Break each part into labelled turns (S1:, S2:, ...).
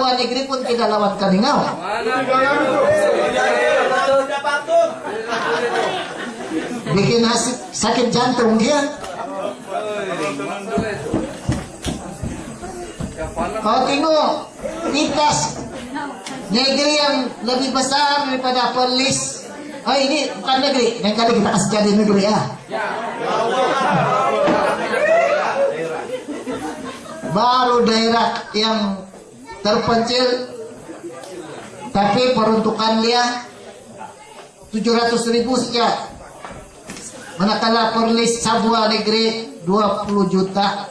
S1: Luar negeri pun tidak lawan kaningau. Bikin sakit jantung dia. Kau tengok lintas negeri yang lebih besar daripada polis. Oh ini bukan negeri, yang kali kita kasih jadi negeri ya. Baru daerah yang terpencil, tapi peruntukan dia 700.000 saja. Manakala polis Sabua negeri 20 juta.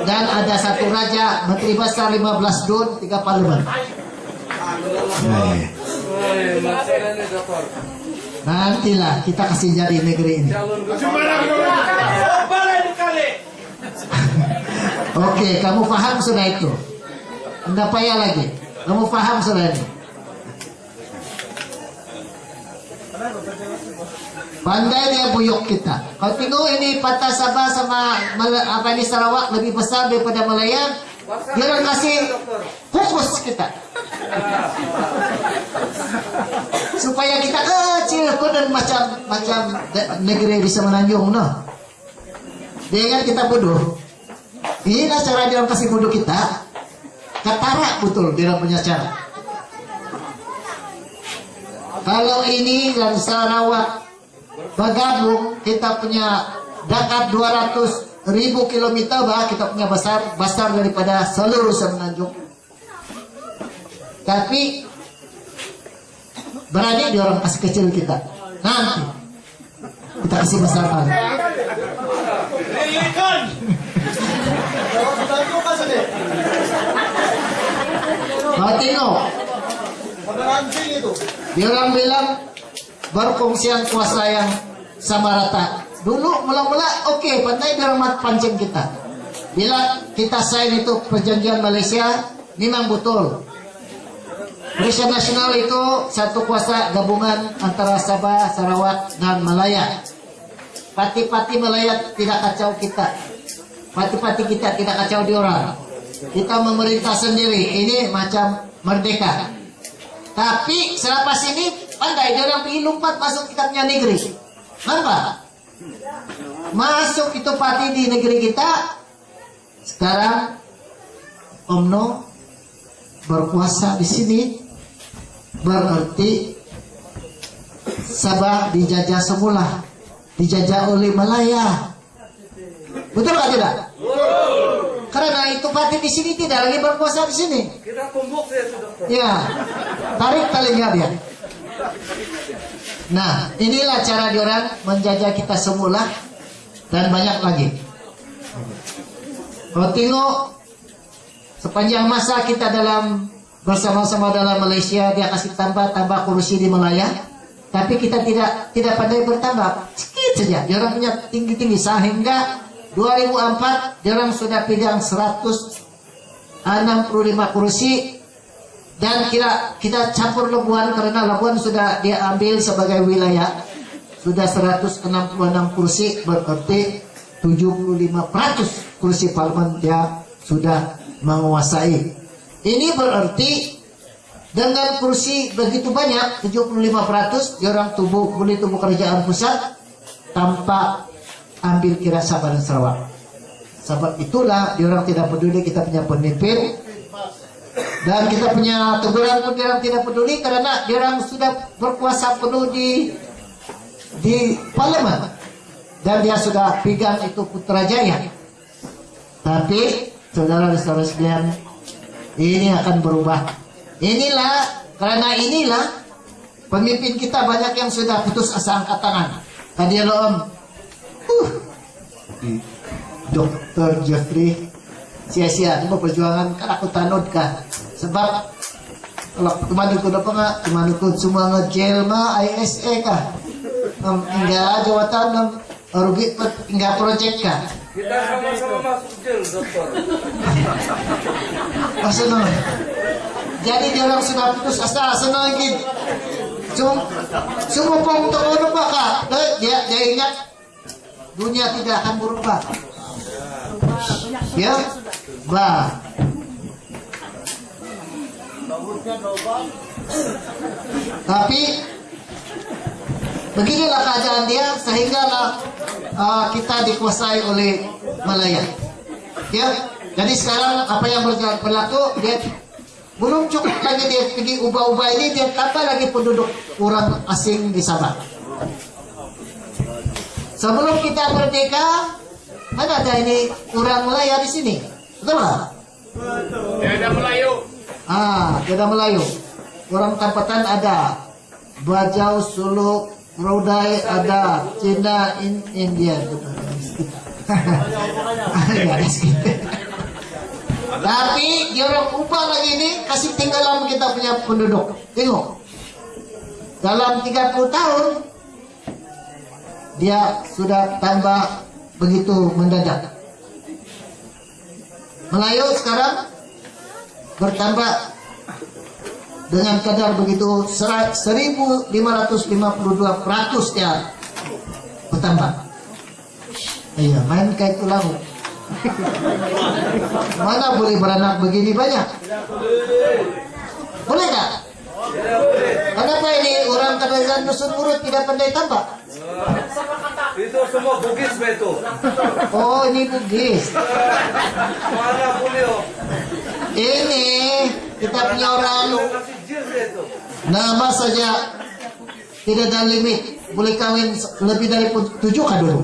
S1: Dan ada satu raja, menteri besar 15 dun, 3 parlemen. Nantilah kita kasih jadi negeri ini. Oke, kamu paham sudah itu. Enggak payah lagi. Kamu paham sudah ini. Pandai dia buyuk kita. Kau tengok ini patah Sabah sama apa ini Sarawak lebih besar daripada Malaya. Dia orang kasih fokus kita. Supaya kita kecil pun dan macam negeri bisa menanjung, no. Dia kan kita bodoh. Inilah cara dia orang kasih bodoh kita. Ketara betul dia punya cara. Kalau ini dan Sarawak bergabung, kita punya dekat 200.000 kilometer, bah kita punya besar daripada seluruh Semenanjung. Tapi berani dia orang kasih kecil kita. Nanti kita kasih besar lagi. Kau tengok, dia orang bilang berfungsian kuasa yang sama rata. Dulu mula-mula oke, pandai dia orang pancing kita. Bila kita sign itu perjanjian Malaysia, memang betul. Malaysia Nasional itu satu kuasa gabungan antara Sabah, Sarawak, dan Malaya. Pati-pati Malaya tidak kacau kita. Pati-pati kita tidak kacau diorang. Kita memerintah sendiri. Ini macam merdeka. Tapi selepas ini pandai dia orang pergi lompat masuk kita punya negeri. Nampak? Masuk itu pati di negeri kita. Sekarang UMNO berkuasa di sini. Berarti Sabah dijajah semula, dijajah oleh Malaya. Betul atau tidak? Karena itu parti di sini tidak lagi berkuasa di sini.
S2: Kita kumpul ya sudah.
S1: Ya, tarik talinya dia. Nah, inilah cara diorang menjajah kita semula dan banyak lagi. Kalau tengok sepanjang masa kita dalam bersama-sama dalam Malaysia, dia kasih tambah kursi di Malaya, tapi kita tidak pandai bertambah, sedikit saja. Dia orang punya tinggi-tinggi sehingga 2004 dia orang sudah pegang 165 kursi dan kita campur Labuan karena Labuan sudah dia ambil sebagai wilayah. Sudah 166 kursi, berarti 75% kursi parlemen dia sudah menguasai. Ini berarti dengan kursi begitu banyak 75% dia orang boleh tubuh kerajaan pusat tanpa ambil kira Sabah dan Sarawak. Sebab itulah dia orang tidak peduli kita punya pemimpin dan kita punya teguran pun dia orang tidak peduli karena dia orang sudah berkuasa penuh di parlemen dan dia sudah pegang itu Putrajaya. Tapi saudara-saudara sekalian, ini akan berubah. Karena inilah pemimpin kita banyak yang sudah putus asa angkat tangan. Tadi Om Dr. Jeffrey sia-sia ini perjuangan kan aku tanut kah. Sebab kalau kemarin ku dapat nggak kemarin ku semua ngejel mah ISE kah. Hingga jawatan rugi hingga project kah.
S2: Kita sama-sama masuk jel, dokter.
S1: Senang. Jadi dia orang sudah putus asa, senang gitu. Semua pong tahu apa kak? Dia ingat dunia tidak akan berubah. Ya, bah. Tapi beginilah keadaan dia sehinggalah kita dikuasai oleh Malaya. Ya, jadi sekarang apa yang berlaku, dia belum cukup lagi dia pergi ubah-ubah ini, dia tambah lagi penduduk orang asing di Sabah. Sebelum kita merdeka, mana ada ini orang Malaya di sini, betul nggak?
S3: Tiada Melayu.
S1: Tiada Melayu. Orang Tampatan ada, Bajau, Suluk, Rodai ada, Cina, India. Tapi dia orang ubah lagi ini, kasih tinggalan kita punya penduduk. Tengok, dalam 30 tahun dia sudah tambah begitu mendadak. Melayu sekarang bertambah dengan kadar begitu 1552% dia bertambah. Iya, main kayak tulang. Mana boleh beranak begini banyak? Boleh tak? Kenapa ini orang Kadazan Dusun Urut tidak pandai tambah?
S2: Itu semua Bugis betul.
S1: Oh, ini Bugis.
S2: Mana boleh?
S1: Ini kita punya orang
S2: Kasih jil itu.
S1: nama saja tidak ada limit, boleh kawin lebih dari 7 kan dulu.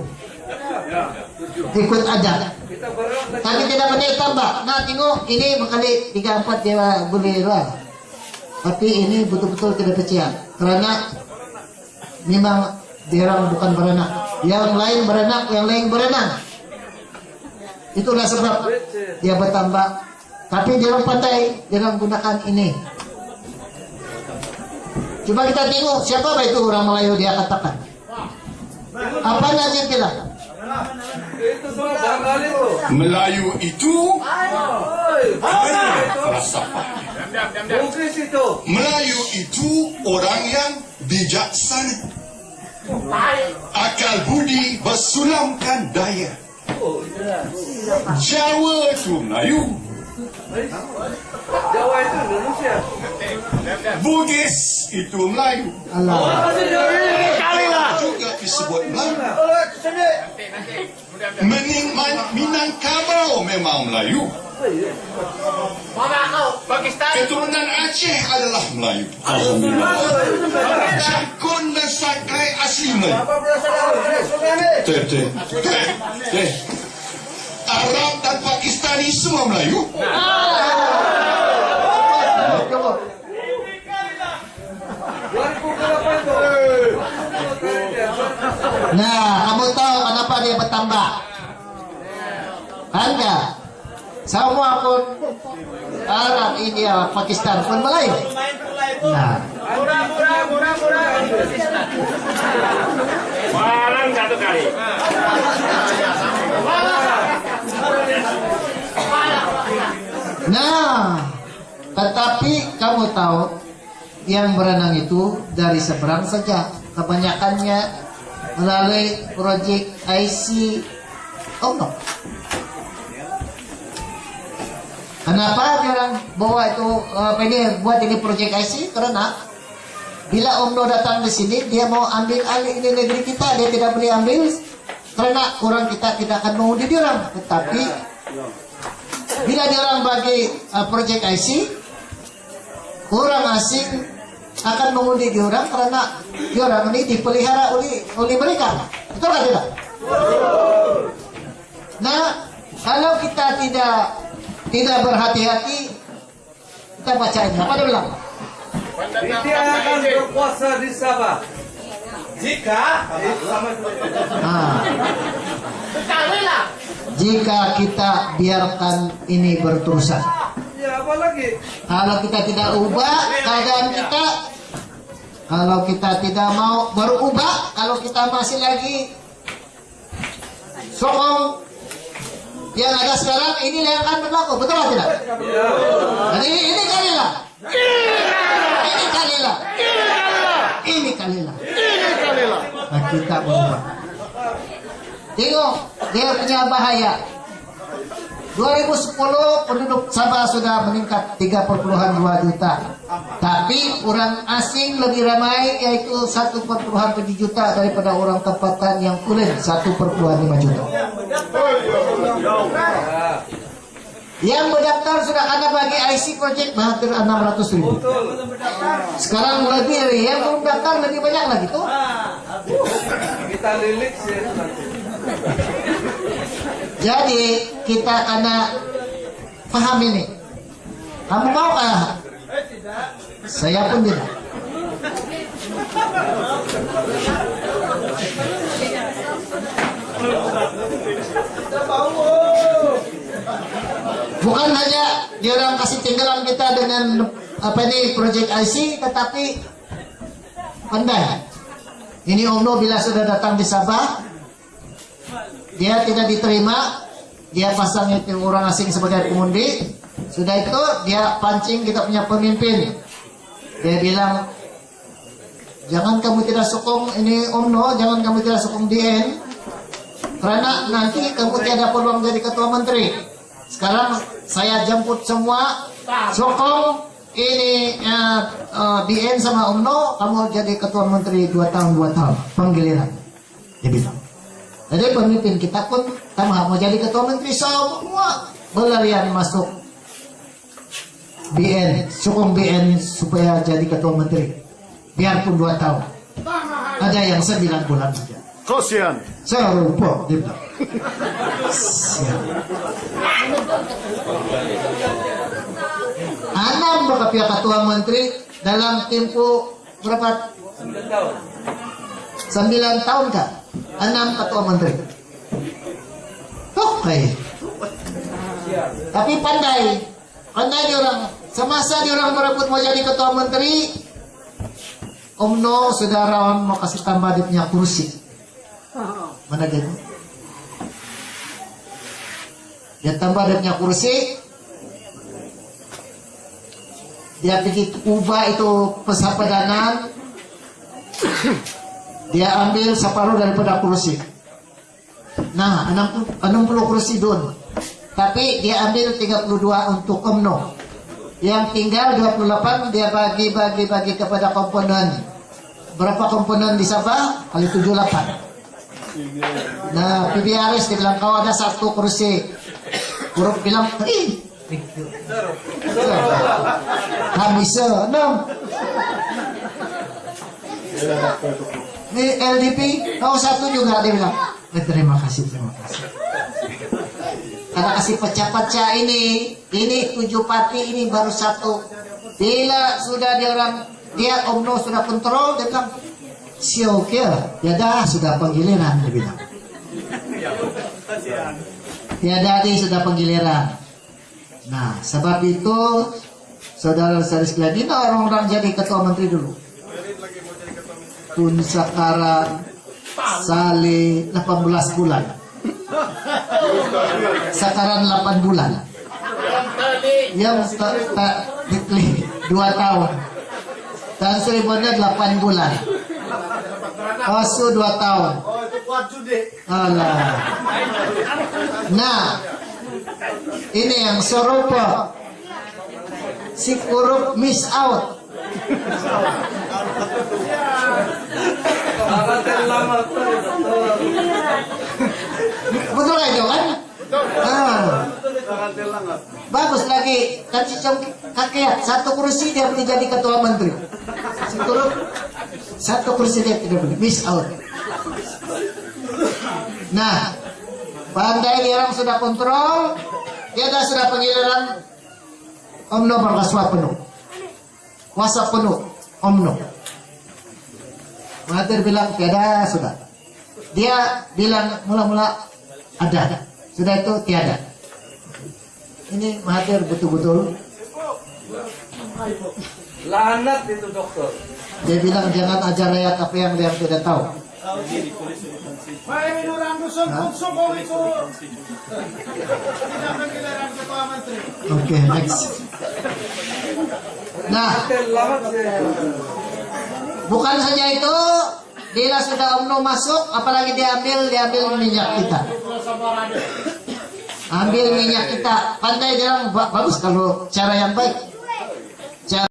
S1: Ikut adat.
S2: Kita bareng.
S1: Tapi tidak pandai tambah. Nah, tengok ini makali 3-4 dia boleh lah. Tapi ini betul-betul tidak percaya. Karena memang dia orang bukan beranak. Yang lain beranak, yang lain berenang. Itulah sebab dia bertambah. Tapi dia orang pandai, dia orang gunakan ini. Coba kita tengok siapa itu orang Melayu dia katakan. Apa dia bilang?
S2: Itu semua Banggal itu.
S3: Melayu itu
S2: Falsafah. Bugis itu.
S3: Melayu itu orang yang bijaksana. Akal budi bersulamkan daya. Jawa itu Melayu.
S2: Jawa itu Indonesia.
S3: Bugis itu Melayu.
S1: Allah.
S3: Juga disebut Melayu. Minangkabau memang Melayu. Keturunan Aceh adalah Melayu. Jakun dan Sakai asli Melayu. Arab dan Pakistani semua Melayu.
S1: Cukup.
S2: 2008 itu.
S1: Nah, kamu tahu kenapa dia bertambah? Kan enggak? Semua pun Arab, India, Pakistan pun Melayu. Nah,
S4: Barang satu kali.
S1: tetapi kamu tahu yang berenang itu dari seberang saja. Kebanyakannya melalui proyek IC. Oh no. Kenapa dia orang bawa itu buat ini proyek IC? Karena bila UMNO datang di sini, dia mau ambil alih ini negeri kita, dia tidak boleh ambil karena orang kita tidak akan mengundi dia orang. Tetapi bila dia orang bagi proyek IC, orang asing akan mengundi dia orang karena dia orang ini dipelihara oleh mereka. Betul tidak? Nah, kalau kita tidak berhati-hati, kita baca ini. Apa dia bilang?
S2: Dia akan berpuasa di Sabah.
S1: Jika kita biarkan ini berterusan.
S2: Ya, apa lagi?
S1: Kalau kita tidak ubah keadaan kita, kalau kita tidak mau berubah, kalau kita masih lagi sokong yang ada sekarang, ini yang akan berlaku, betul atau tidak? Jadi ini kalilah. Ini kalilah. Nah, kita berubah. Tengok, dia punya bahaya. 2010 penduduk Sabah sudah meningkat 3,2 juta. Tapi orang asing lebih ramai, yaitu 1,7 juta daripada orang tempatan yang tulen 1,5 juta. Yang mendaftar sudah ada bagi IC Project hampir 600.000. Sekarang lebih yang belum daftar lebih banyak lagi tuh.
S2: Kita lilik sih nanti.
S1: Jadi kita karena paham ini. Kamu mau kah? Saya pun tidak. Bukan hanya dia orang kasih tinggalan kita dengan apa ini Project IC, tetapi pandai. Ini UMNO bila sudah datang di Sabah, dia tidak diterima, dia pasang itu orang asing sebagai pengundi. Sudah itu dia pancing kita punya pemimpin. Dia bilang, jangan kamu tidak sokong ini UMNO, jangan kamu tidak sokong DN, karena nanti kamu tiada peluang jadi ketua menteri. Sekarang saya jemput semua, sokong ini DN sama UMNO, kamu jadi ketua menteri 2 tahun penggiliran. Dia bilang. Jadi pemimpin kita pun sama mau jadi ketua menteri, semua berlarian masuk BN, sokong BN supaya jadi ketua menteri. Biarpun 2 tahun. Ada yang 9 bulan saja.
S4: Kosian.
S1: Serupa, dia bilang. Siap. 6 bakal pihak ketua menteri dalam tempo berapa?
S2: 9 tahun.
S1: 9 tahun kah? 6 ketua menteri. Oke. Tapi pandai dia orang. Semasa dia orang berebut mau jadi ketua menteri, UMNO saudara mau kasih tambah dia punya kursi. Mana dia? Dia tambah dia punya kursi. Dia pergi ubah itu pesapadanan. Dia ambil separuh daripada kursi. Nah, 60 kursi don. Tapi dia ambil 32 untuk UMNO. Yang tinggal 28 dia bagi kepada komponen. Berapa komponen di Sabah? Kali 78. Nah, PBRS dia bilang, kau ada 1 kursi. Huruf bilang, kami 6. Ini LDP, kau 1 juga, dia bilang. Terima kasih. Karena kasih pecah-pecah ini 7 parti ini baru 1. Bila sudah dia UMNO sudah kontrol, dia bilang, sioknya, ya dah sudah penggiliran, dia bilang. Tiada sudah penggiliran. Nah, sebab itu saudara-saudara sekalian, ini orang-orang jadi ketua menteri dulu. Tun sekarang Saleh 18 bulan. Sekarang 8 bulan. Yang tak diklik 2 tahun. Dan Sribonya 8 bulan. Osu 2 tahun. Alah. Nah, ini yang serupa. Si Kurup miss out. Betul kan itu kan? Bagus lagi. Kan si kakek 1 kursi dia boleh jadi ketua menteri. Si Kurup 1 kursi dia tidak boleh miss out. Nah, pandai dia orang sudah kontrol, dia sudah penggiliran UMNO berkuasa penuh. Kuasa penuh UMNO. Mahathir bilang tiada, sudah. Dia bilang mula-mula ada. Sudah itu tiada. Ini Mahathir betul-betul
S2: Lanat itu dokter.
S1: dia bilang jangan ajar rakyat apa yang dia tidak tahu. Oke, next. Nah, bukan saja itu, bila sudah UMNO masuk, apalagi diambil minyak kita. ambil minyak kita, pandai bilang bagus kalau cara yang baik.